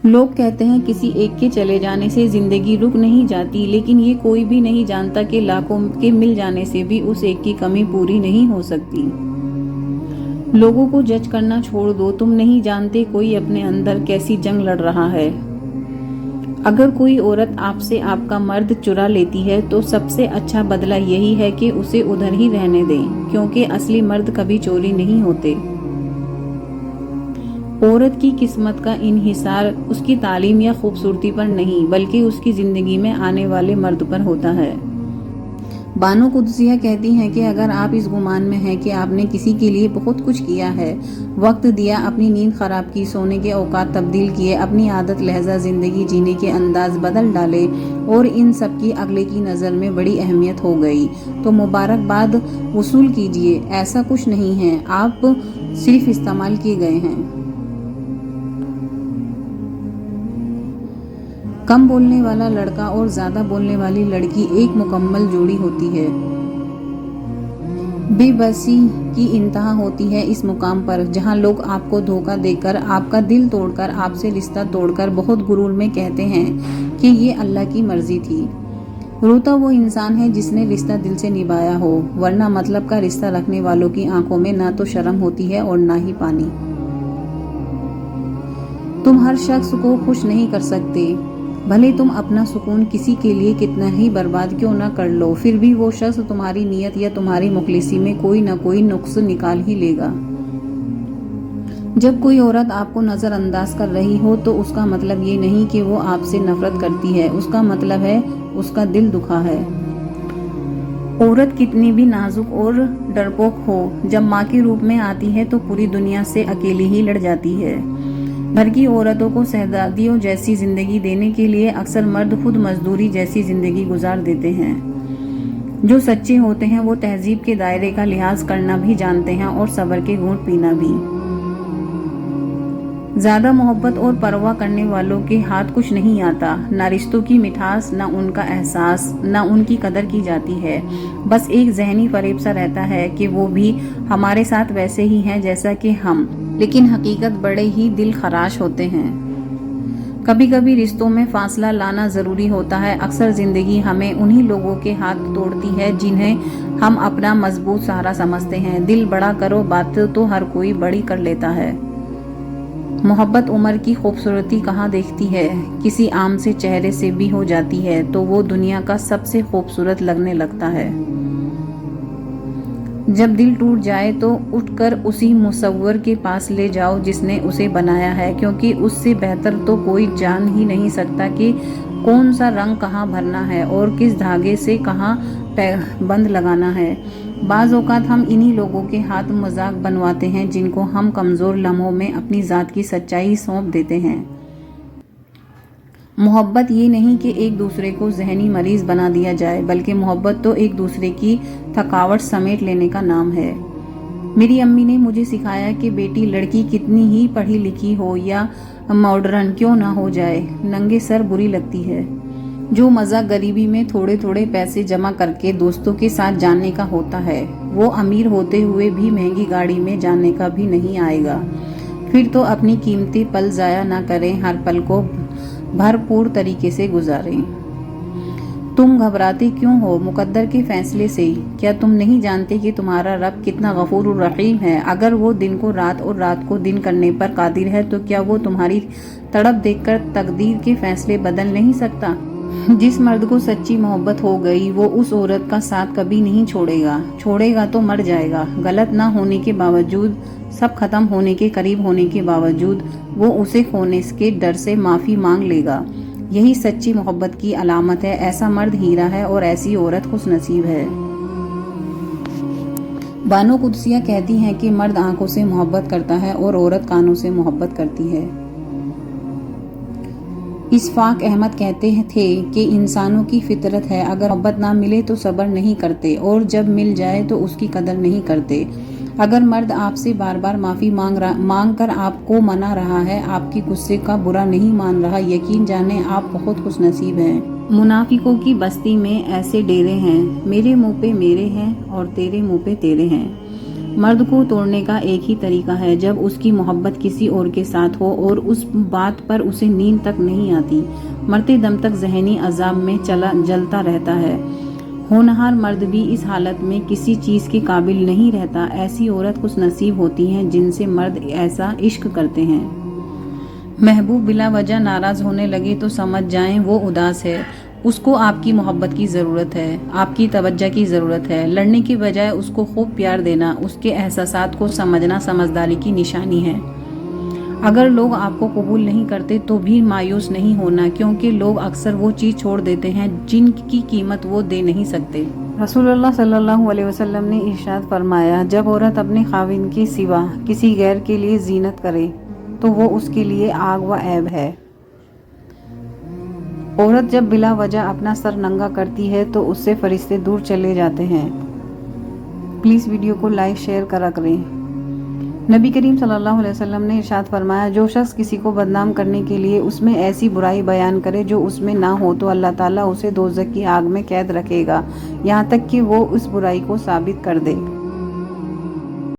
لوگ کہتے ہیں کسی ایک کے چلے جانے سے زندگی رک نہیں جاتی، لیکن یہ کوئی بھی نہیں جانتا کہ لاکھوں کے مل جانے سے بھی اس ایک کی کمی پوری نہیں ہو سکتی۔ لوگوں کو جج کرنا چھوڑ دو، تم نہیں جانتے کوئی اپنے اندر کیسی جنگ لڑ رہا ہے۔ اگر کوئی عورت آپ سے آپ کا مرد چرا لیتی ہے تو سب سے اچھا بدلہ یہی ہے کہ اسے ادھر ہی رہنے دیں، کیونکہ اصلی مرد کبھی چوری نہیں ہوتے۔ عورت کی قسمت کا انحصار اس کی تعلیم یا خوبصورتی پر نہیں، بلکہ اس کی زندگی میں آنے والے مرد پر ہوتا ہے۔ بانو قدسیہ کہتی ہیں کہ اگر آپ اس گمان میں ہیں کہ آپ نے کسی کے لیے بہت کچھ کیا ہے، وقت دیا، اپنی نیند خراب کی، سونے کے اوقات تبدیل کیے، اپنی عادت لہجہ زندگی جینے کے انداز بدل ڈالے اور ان سب کی اگلے کی نظر میں بڑی اہمیت ہو گئی، تو مبارکباد وصول کیجیے۔ ایسا کچھ نہیں ہے، آپ صرف استعمال کیے گئے ہیں۔ کم بولنے والا لڑکا اور زیادہ بولنے والی لڑکی ایک مکمل جوڑی ہوتی ہے۔ بے بسی کی انتہا ہوتی ہے اس مقام پر جہاں لوگ آپ کو دھوکہ دے کر، آپ کا دل توڑ کر، آپ سے رشتہ توڑ کر بہت غرور میں کہتے ہیں کہ یہ اللہ کی مرضی تھی۔ روتا وہ انسان ہے جس نے رشتہ دل سے نبھایا ہو، ورنہ مطلب کا رشتہ رکھنے والوں کی آنکھوں میں نہ تو شرم ہوتی ہے اور نہ ہی پانی۔ تم ہر شخص کو خوش نہیں کر سکتے، بھلے تم اپنا سکون کسی کے لیے کتنا ہی برباد کیوں نہ کر لو، پھر بھی وہ شخص تمہاری نیت یا تمہاری مخلصی میں کوئی نہ کوئی نقص نکال ہی لے گا۔ جب کوئی عورت آپ کو نظر انداز کر رہی ہو تو اس کا مطلب یہ نہیں کہ وہ آپ سے نفرت کرتی ہے، اس کا مطلب ہے اس کا دل دکھا ہے۔ عورت کتنی بھی نازک اور ڈرپوک ہو، جب ماں کے روپ میں آتی ہے تو پوری دنیا سے اکیلی ہی لڑ جاتی ہے۔ گھر کی عورتوں کو شہزادیوں جیسی زندگی دینے کے لیے اکثر مرد خود مزدوری جیسی زندگی گزار دیتے ہیں۔ جو سچے ہوتے ہیں وہ تہذیب کے دائرے کا لحاظ کرنا بھی جانتے ہیں اور صبر کے گھونٹ پینا بھی۔ زیادہ محبت اور پرواہ کرنے والوں کے ہاتھ کچھ نہیں آتا، نہ رشتوں کی مٹھاس، نہ ان کا احساس، نہ ان کی قدر کی جاتی ہے۔ بس ایک ذہنی فریب سا رہتا ہے کہ وہ بھی ہمارے ساتھ ویسے ہی ہیں جیسا کہ ہم، لیکن حقیقت بڑے ہی دل خراش ہوتے ہیں۔ کبھی کبھی رشتوں میں فاصلہ لانا ضروری ہوتا ہے۔ اکثر زندگی ہمیں انہی لوگوں کے ہاتھ توڑتی ہے جنہیں ہم اپنا مضبوط سہارا سمجھتے ہیں۔ دل بڑا کرو، بات تو ہر کوئی بڑی کر لیتا ہے۔ محبت عمر کی خوبصورتی کہاں دیکھتی ہے، کسی عام سے چہرے سے بھی ہو جاتی ہے تو وہ دنیا کا سب سے خوبصورت لگنے لگتا ہے۔ جب دل ٹوٹ جائے تو اٹھ کر اسی مصور کے پاس لے جاؤ جس نے اسے بنایا ہے، کیونکہ اس سے بہتر تو کوئی جان ہی نہیں سکتا کہ کون سا رنگ کہاں بھرنا ہے اور کس دھاگے سے کہاں بند لگانا ہے۔ بعض اوقات ہم انہی لوگوں کے ہاتھ مذاق بنواتے ہیں جن کو ہم کمزور لمحوں میں اپنی ذات کی سچائی سونپ دیتے ہیں۔ محبت یہ نہیں کہ ایک دوسرے کو ذہنی مریض بنا دیا جائے، بلکہ محبت تو ایک دوسرے کی تھکاوٹ سمیٹ لینے کا نام ہے۔ میری امی نے مجھے سکھایا کہ بیٹی، لڑکی کتنی ہی پڑھی لکھی ہو یا ماڈرن کیوں نہ ہو جائے، ننگے سر بری لگتی ہے۔ جو مزہ غریبی میں تھوڑے تھوڑے پیسے جمع کر کے دوستوں کے ساتھ جانے کا ہوتا ہے، وہ امیر ہوتے ہوئے بھی مہنگی گاڑی میں جانے کا بھی نہیں آئے گا۔ پھر تو اپنی قیمتی پل ضائع نہ کریں، ہر پل کو بھرپور طریقے سے گزاریں۔ تم گھبراتے کیوں ہو مقدر کے فیصلے سے؟ کیا تم نہیں جانتے کہ تمہارا رب کتنا غفور الرحیم ہے؟ اگر وہ دن کو رات اور رات کو دن کرنے پر قادر ہے تو کیا وہ تمہاری تڑپ دیکھ کر تقدیر کے فیصلے بدل نہیں سکتا؟ جس مرد کو سچی محبت ہو گئی وہ اس عورت کا ساتھ کبھی نہیں چھوڑے گا تو مر جائے گا۔ غلط نہ ہونے کے باوجود، سب ختم ہونے کے قریب ہونے کے باوجود وہ اسے کھونے کے ڈر سے معافی مانگ لے گا۔ یہی سچی محبت کی علامت ہے۔ ایسا مرد ہیرا ہے اور ایسی عورت خوش نصیب ہے۔ بانو قدسیہ کہتی ہیں کہ مرد آنکھوں سے محبت کرتا ہے اور عورت کانوں سے محبت کرتی ہے۔ اشفاق احمد کہتے تھے کہ انسانوں کی فطرت ہے، اگر محبت نہ ملے تو صبر نہیں کرتے اور جب مل جائے تو اس کی قدر نہیں کرتے۔ اگر مرد آپ سے بار بار معافی مانگ کر آپ کو منا رہا ہے، آپ کی غصے کا برا نہیں مان رہا، یقین جانیں آپ بہت خوش نصیب ہیں۔ منافقوں کی بستی میں ایسے ڈیرے ہیں، میرے منہ پہ میرے ہیں اور تیرے منہ پہ تیرے ہیں۔ مرد کو توڑنے کا ایک ہی طریقہ ہے، جب اس کی محبت کسی اور کے ساتھ ہو اور اس بات پر اسے نیند تک نہیں آتی، مرتے دم تک ذہنی عذاب میں جلتا رہتا ہے۔ ہونہار مرد بھی اس حالت میں کسی چیز کے قابل نہیں رہتا۔ ایسی عورت خوش نصیب ہوتی ہیں جن سے مرد ایسا عشق کرتے ہیں۔ محبوب بلا وجہ ناراض ہونے لگے تو سمجھ جائیں وہ اداس ہے، اس کو آپ کی محبت کی ضرورت ہے، آپ کی توجہ کی ضرورت ہے۔ لڑنے کے بجائے اس کو خوب پیار دینا، اس کے احساسات کو سمجھنا سمجھداری کی نشانی ہے۔ اگر لوگ آپ کو قبول نہیں کرتے تو بھی مایوس نہیں ہونا، کیونکہ لوگ اکثر وہ چیز چھوڑ دیتے ہیں جن کی قیمت وہ دے نہیں سکتے۔ رسول اللہ صلی اللہ علیہ وسلم نے ارشاد فرمایا، جب عورت اپنے خاوند کے سوا کسی غیر کے لیے زینت کرے تو وہ اس کے لیے آگ و عیب ہے۔ عورت جب بلا وجہ اپنا سر ننگا کرتی ہے تو اس سے فرشتے دور چلے جاتے ہیں۔ پلیز ویڈیو کو لائک شیئر کرا کریں۔ نبی کریم صلی اللہ علیہ وسلم نے ارشاد فرمایا، جو شخص کسی کو بدنام کرنے کے لیے اس میں ایسی برائی بیان کرے جو اس میں نہ ہو تو اللہ تعالیٰ اسے دوزخ کی آگ میں قید رکھے گا، یہاں تک کہ وہ اس برائی کو ثابت کر دے۔